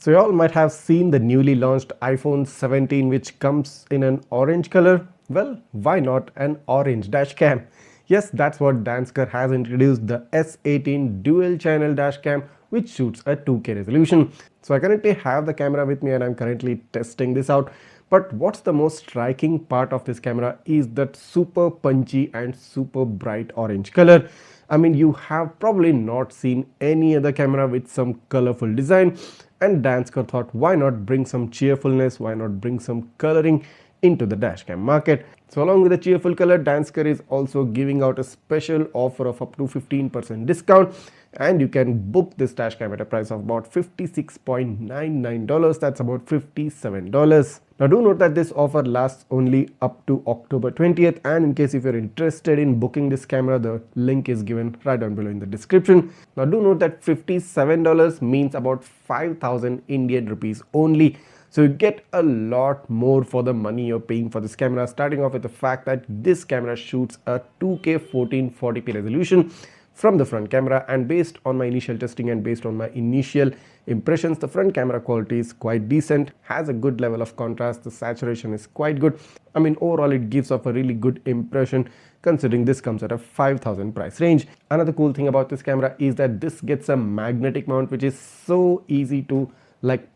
So you all might have seen the newly launched iPhone 17 which comes in an orange color. Well, why not an orange dash cam? Yes, that's what Dansker has introduced, the S18 dual channel dash cam which shoots a 2K resolution. So I currently have the camera with me and I'm currently testing this out. But what's the most striking part of this camera is that super punchy and super bright orange color. I mean, you have probably not seen any other camera with some colorful design, and Dansker thought, why not bring some cheerfulness, why not bring some coloring into the dashcam market. So along with the cheerful color, Dansker is also giving out a special offer of up to 15% discount, and you can book this dashcam at a price of about $56.99. That's about $57. Now do note that this offer lasts only up to October 20th, and in case if you're interested in booking this camera, the link is given right down below in the description. Now do note that $57 means about 5,000 Indian rupees only. So you get a lot more for the money you're paying for this camera, starting off with the fact that this camera shoots a 2K 1440p resolution from the front camera, and based on my initial testing and based on my initial impressions, the front camera quality is quite decent, has a good level of contrast, the saturation is quite good. I mean, overall it gives off a really good impression considering this comes at a 5,000 price range. Another cool thing about this camera is that this gets a magnetic mount which is so easy to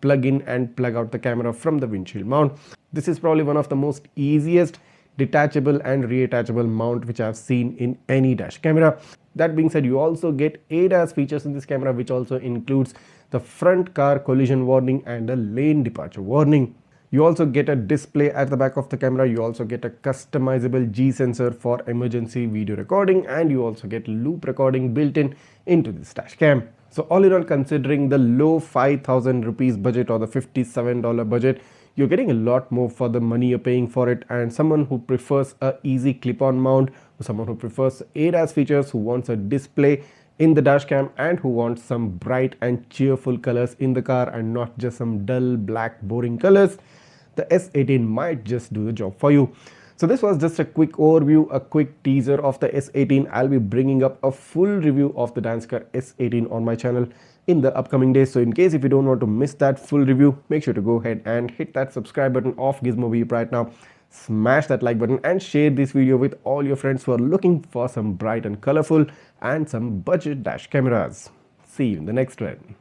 plug in and plug out the camera from the windshield mount. This is probably one of the most easiest detachable and reattachable mount which I've seen in any dash camera. That being said, you also get ADAS features in this camera, which also includes the front car collision warning and a lane departure warning. You also get a display at the back of the camera. You also get a customizable G sensor for emergency video recording, and you also get loop recording built in into this dash cam. So all in all, considering the low 5,000 rupees budget or the $57 budget, you're getting a lot more for the money you're paying for it. And someone who prefers a easy clip-on mount, or someone who prefers ADAS features, who wants a display in the dashcam, and who wants some bright and cheerful colors in the car and not just some dull black boring colors, the S18 might just do the job for you. So this was just a quick overview, a quick teaser of the S18. I'll be bringing up a full review of the Dansker S18 on my channel in the upcoming days. So in case if you don't want to miss that full review, make sure to go ahead and hit that subscribe button of Gizmobeep right now. Smash that like button and share this video with all your friends who are looking for some bright and colorful and some budget dash cameras. See you in the next one.